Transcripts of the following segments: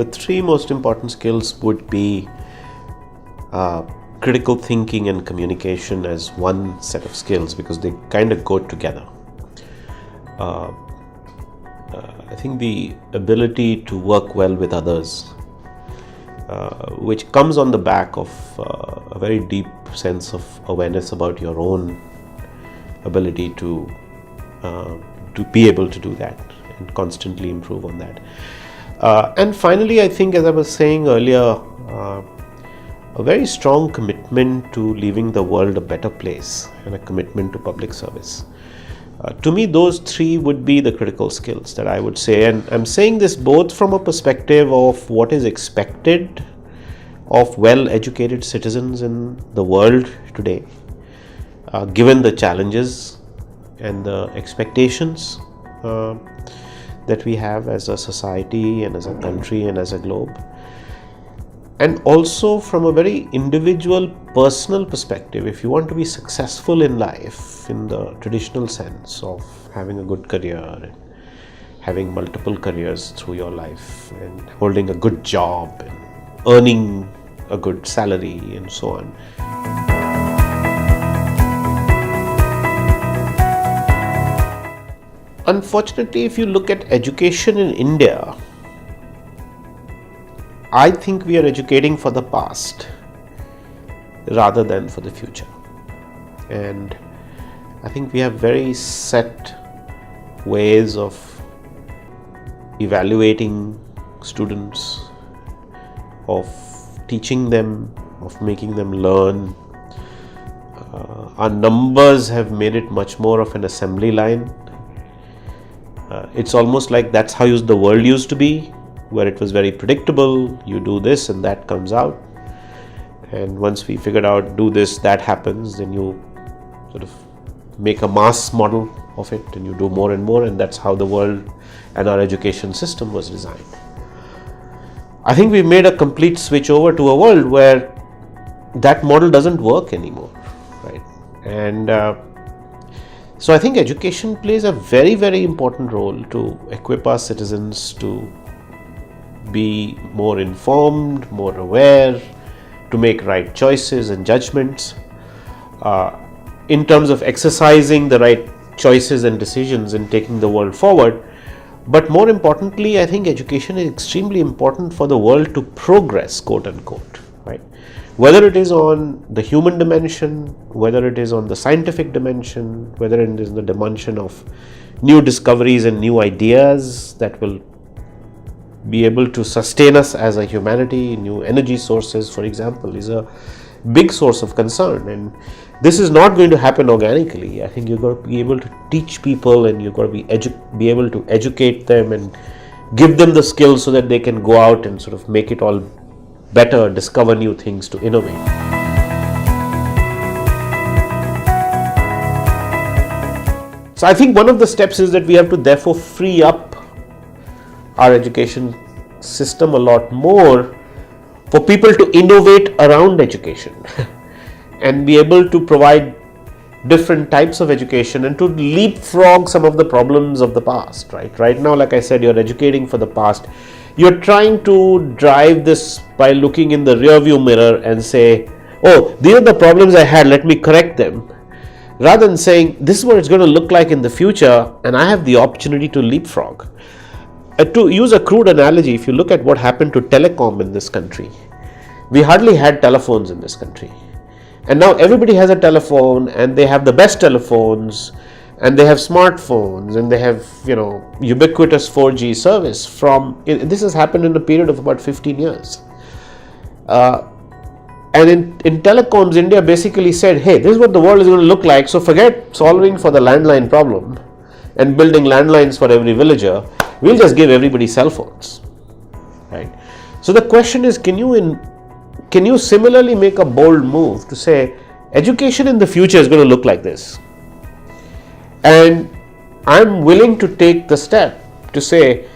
the three most important skills would be critical thinking and communication as one set of skills, because they kind of go together. I think the ability to work well with others, which comes on the back of a very deep sense of awareness about your own ability to be able to do that and constantly improve on that. And finally, I think, as I was saying earlier, a very strong commitment to leaving the world a better place and a commitment to public service. To me, those three would be the critical skills that I would say, and I'm saying this both from a perspective of what is expected of well-educated citizens in the world today, given the challenges and the expectations that we have as a society and as a country and as a globe, and also from a very individual, personal perspective. If you want to be successful in life in the traditional sense of having a good career and having multiple careers through your life and holding a good job and earning a good salary and so on, unfortunately, if you look at education in India, I think we are educating for the past rather than for the future. And I think we have very set ways of evaluating students, of teaching them, of making them learn. Our numbers have made it much more of an assembly line. It's almost like that's how the world used to be, where it was very predictable. You do this and that comes out. And once we figured out do this, that happens, then you sort of make a mass model of it and you do more and more, and that's how the world and our education system was designed. I think we've made a complete switch over to a world where that model doesn't work anymore, right? And so I think education plays a very, very important role to equip our citizens to be more informed, more aware, to make right choices and judgments in terms of exercising the right choices and decisions in taking the world forward. But more importantly, I think education is extremely important for the world to progress, quote unquote, right? Whether it is on the human dimension, whether it is on the scientific dimension, whether it is in the dimension of new discoveries and new ideas that will be able to sustain us as a humanity. New energy sources, for example, is a big source of concern, and this is not going to happen organically. I think you've got to be able to teach people, and you've got to be able to educate them and give them the skills so that they can go out and sort of make it all better, discover new things, to innovate. So I think one of the steps is that we have to therefore free up our education system a lot more for people to innovate around education and be able to provide different types of education and to leapfrog some of the problems of the past, right? Right now, like I said, you're educating for the past. You're trying to drive this by looking in the rearview mirror and say, oh, these are the problems I had, let me correct them. Rather than saying, this is what it's going to look like in the future, and I have the opportunity to leapfrog. To use a crude analogy, if you look at what happened to telecom in this country, we hardly had telephones in this country. And now everybody has a telephone, and they have the best telephones, and they have smartphones, and they have, ubiquitous 4G service. This has happened in a period of about 15 years. And in telecoms, India basically said, hey, this is what the world is going to look like, so forget solving for the landline problem and building landlines for every villager. We'll just give everybody cell phones, right? So the question is, can you similarly make a bold move to say, education in the future is going to look like this? And I'm willing to take the step to say,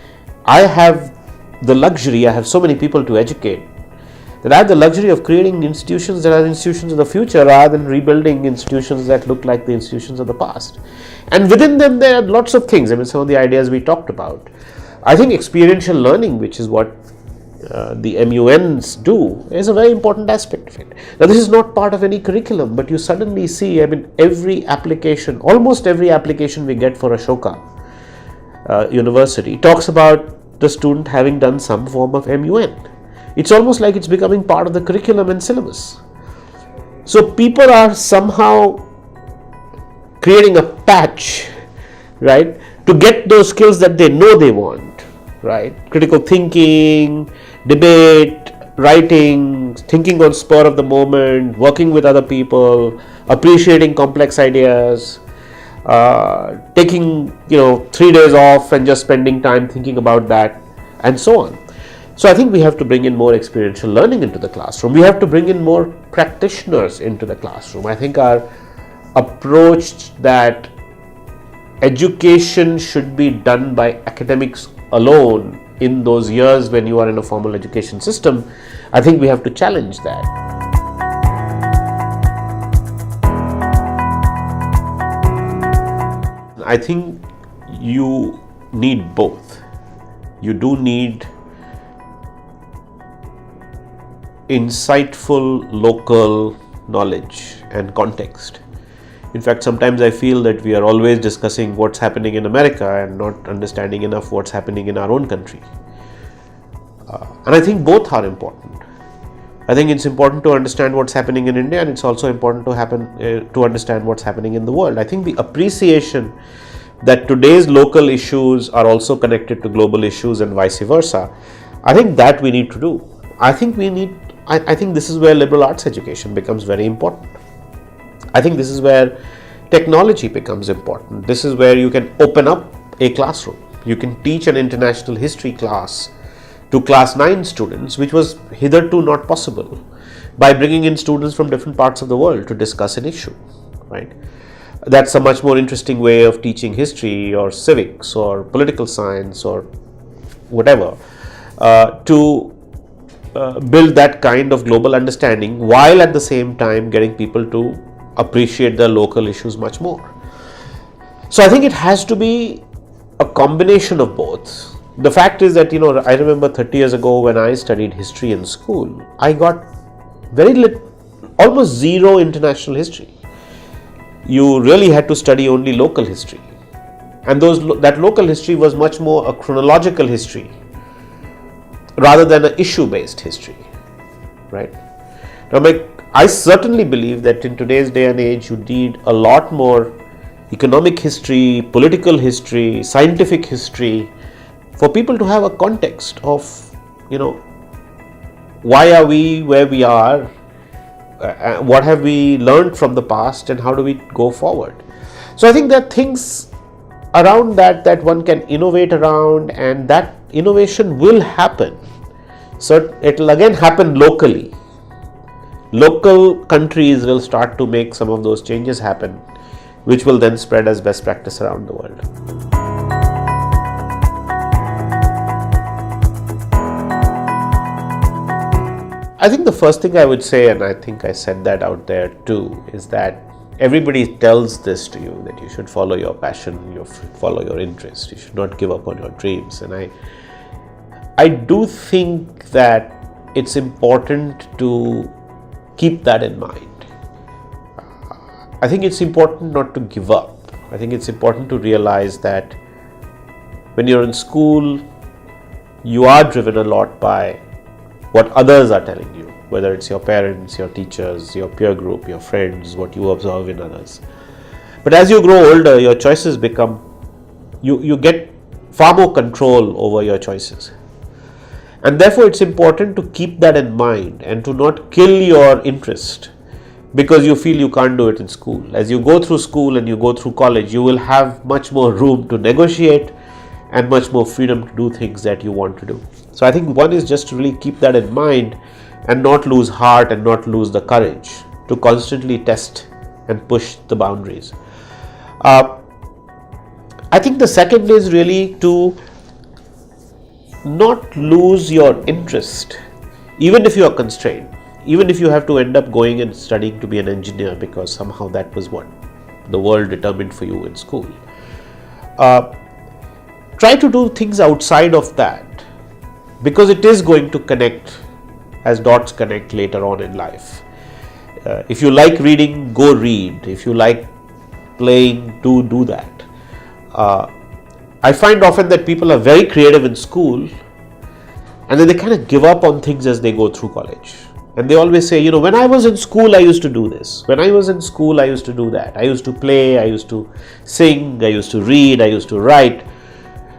I have the luxury, I have so many people to educate, that I have the luxury of creating institutions that are institutions of the future rather than rebuilding institutions that look like the institutions of the past. And within them, there are lots of things. Some of the ideas we talked about. I think experiential learning, which is what the MUNs do is a very important aspect of it. Now, this is not part of any curriculum, but you suddenly see, every application, almost every application we get for Ashoka University talks about the student having done some form of MUN. It's almost like it's becoming part of the curriculum and syllabus. So people are somehow creating a patch, right, to get those skills that they know they want, right? Critical thinking, debate, writing, thinking on spur of the moment, working with other people, appreciating complex ideas, taking 3 days off and just spending time thinking about that, and so on. So I think we have to bring in more experiential learning into the classroom. We have to bring in more practitioners into the classroom. I think our approach that education should be done by academics alone in those years when you are in a formal education system, I think we have to challenge that. I think you need both. You do need insightful local knowledge and context. In fact, sometimes I feel that we are always discussing what's happening in America and not understanding enough what's happening in our own country. And I think both are important. I think it's important to understand what's happening in India, and it's also important to understand what's happening in the world. I think the appreciation that today's local issues are also connected to global issues and vice versa, I think that we need to do. I think this is where liberal arts education becomes very important. I think this is where technology becomes important. This is where you can open up a classroom. You can teach an international history class to class 9 students, which was hitherto not possible, by bringing in students from different parts of the world to discuss an issue, right? That's a much more interesting way of teaching history or civics or political science or whatever, to build that kind of global understanding, while at the same time getting people to appreciate the local issues much more. So I think it has to be a combination of both. The fact is that, I remember 30 years ago when I studied history in school, I got almost zero international history. You really had to study only local history. And that local history was much more a chronological history rather than an issue-based history, right? Now, I certainly believe that in today's day and age, you need a lot more economic history, political history, scientific history, for people to have a context of, why are we where we are, what have we learned from the past, and how do we go forward. So I think there are things around that one can innovate around, and that innovation will happen. So it will again happen locally. Local countries will start to make some of those changes happen, which will then spread as best practice around the world. I think the first thing I would say, and I think I said that out there too, is that everybody tells this to you, that you should follow your passion, you follow your interest, you should not give up on your dreams. And I do think that it's important to keep that in mind. I think it's important not to give up. I think it's important to realize that when you're in school, you are driven a lot by what others are telling you, whether it's your parents, your teachers, your peer group, your friends, what you observe in others. But as you grow older, your choices become, you get far more control over your choices. And therefore, it's important to keep that in mind and to not kill your interest because you feel you can't do it in school. As you go through school and you go through college, you will have much more room to negotiate and much more freedom to do things that you want to do. So I think one is just to really keep that in mind and not lose heart and not lose the courage to constantly test and push the boundaries. I think the second is really to not lose your interest, even if you are constrained, even if you have to end up going and studying to be an engineer because somehow that was what the world determined for you in school. Try to do things outside of that because it is going to connect as dots connect later on in life. If you like reading, go read. If you like playing, do that. I find often that people are very creative in school and then they kind of give up on things as they go through college. And they always say, when I was in school, I used to do this. When I was in school, I used to do that. I used to play, I used to sing, I used to read, I used to write.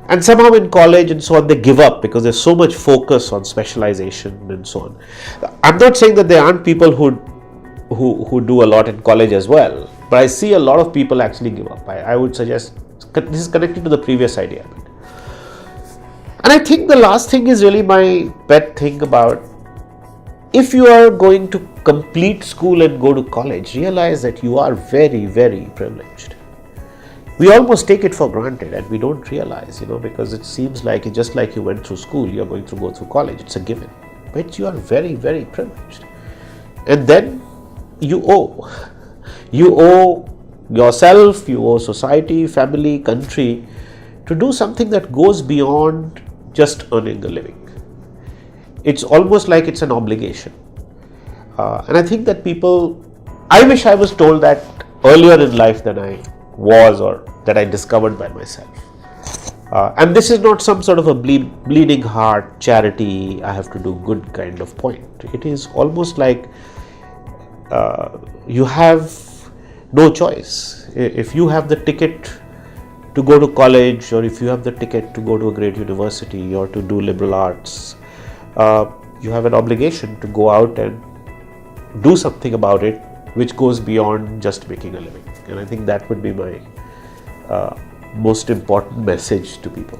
And somehow in college and so on, they give up because there's so much focus on specialization and so on. I'm not saying that there aren't people who do a lot in college as well, but I see a lot of people actually give up. I would suggest this is connected to the previous idea. And I think the last thing is really my pet thing about, if you are going to complete school and go to college, realize that you are very, very privileged. We almost take it for granted and we don't realize, because it seems like it's just like you went through school, you're going to go through college, it's a given. But you are very, very privileged. And then you owe. You owe yourself, you owe society, family, country to do something that goes beyond just earning a living. It's almost like it's an obligation. And I think that I wish I was told that earlier in life than I was or that I discovered by myself. And this is not some sort of a bleeding heart charity, I have to do good kind of point. It is almost like you have no choice. If you have the ticket to go to college, or if you have the ticket to go to a great university or to do liberal arts, you have an obligation to go out and do something about it which goes beyond just making a living. And I think that would be my most important message to people.